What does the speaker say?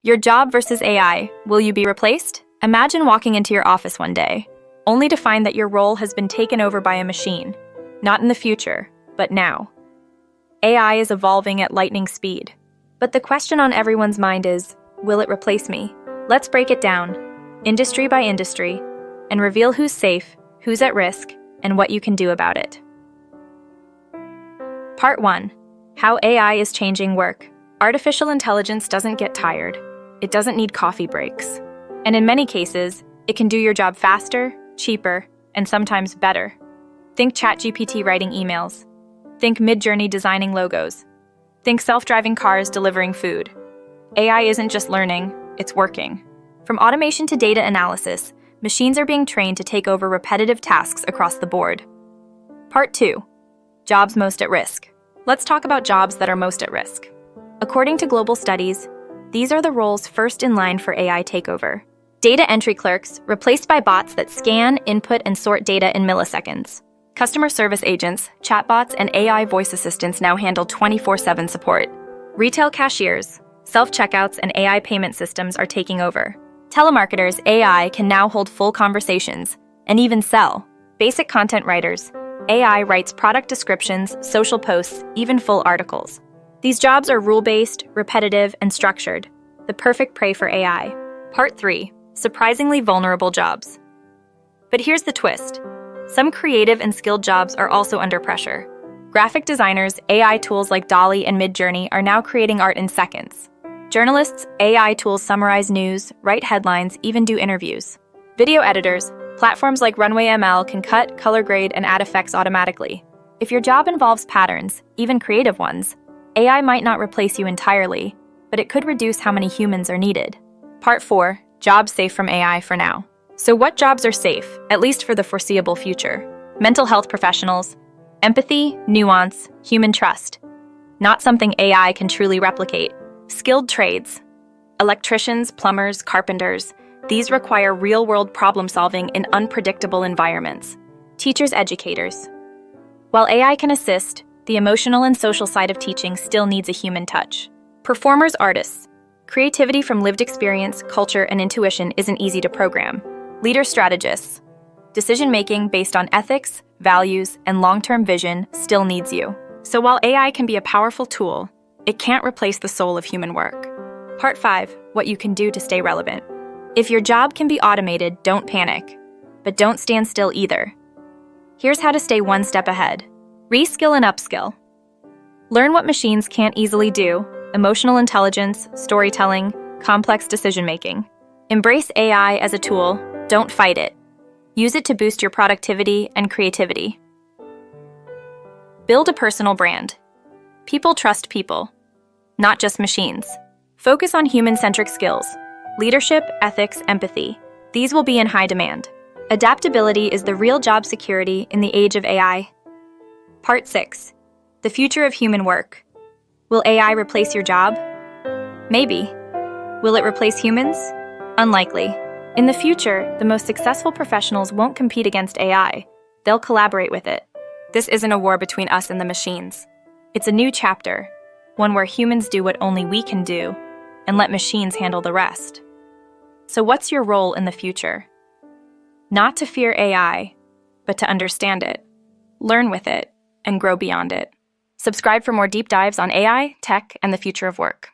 Your job versus AI. Will you be replaced? Imagine walking into your office one day, only to find that your role has been taken over by a machine. Not in the future, but now. AI is evolving at lightning speed. But the question on everyone's mind is, will it replace me? Let's break it down, industry by industry, and reveal who's safe, who's at risk, and what you can do about it. Part 1. How AI is changing work. Artificial intelligence doesn't get tired. It doesn't need coffee breaks. And in many cases, it can do your job faster, cheaper, and sometimes better. Think ChatGPT writing emails. Think Midjourney designing logos. Think self-driving cars delivering food. AI isn't just learning, it's working. From automation to data analysis, machines are being trained to take over repetitive tasks across the board. Part 2. Jobs most at risk. Let's talk about jobs that are most at risk. According to global studies, these are the roles first in line for AI takeover. Data entry clerks, replaced by bots that scan, input, and sort data in milliseconds. Customer service agents, chatbots, and AI voice assistants now handle 24/7 support. Retail cashiers, self-checkouts, and AI payment systems are taking over. Telemarketers, AI can now hold full conversations and even sell. Basic content writers, AI writes product descriptions, social posts, even full articles. These jobs are rule-based, repetitive, and structured, the perfect prey for AI. Part 3. Surprisingly vulnerable jobs. But here's the twist. Some creative and skilled jobs are also under pressure. Graphic designers, AI tools like DALL-E and Midjourney are now creating art in seconds. Journalists, AI tools summarize news, write headlines, even do interviews. Video editors, platforms like Runway ML can cut, color grade, and add effects automatically. If your job involves patterns, even creative ones, AI might not replace you entirely, but it could reduce how many humans are needed. Part 4. Jobs safe from AI for now. So what jobs are safe, at least for the foreseeable future? Mental health professionals, empathy, nuance, human trust. Not something AI can truly replicate. Skilled trades, electricians, plumbers, carpenters. These require real-world problem-solving in unpredictable environments. Teachers, educators. While AI can assist, the emotional and social side of teaching still needs a human touch. Performers, artists. Creativity from lived experience, culture, and intuition isn't easy to program. Leader, strategists. Decision-making based on ethics, values, and long-term vision still needs you. So while AI can be a powerful tool, it can't replace the soul of human work. Part 5. What you can do to stay relevant. If your job can be automated, don't panic. But don't stand still either. Here's how to stay one step ahead. Reskill and upskill. Learn what machines can't easily do: emotional intelligence, storytelling, complex decision-making. Embrace AI as a tool, don't fight it. Use it to boost your productivity and creativity. Build a personal brand. People trust people, not just machines. Focus on human-centric skills: leadership, ethics, empathy. These will be in high demand. Adaptability is the real job security in the age of AI. Part 6. The future of human work. Will AI replace your job? Maybe. Will it replace humans? Unlikely. In the future, the most successful professionals won't compete against AI. They'll collaborate with it. This isn't a war between us and the machines. It's a new chapter, one where humans do what only we can do, and let machines handle the rest. So what's your role in the future? Not to fear AI, but to understand it, learn with it, and grow beyond it. Subscribe for more deep dives on AI, tech, and the future of work.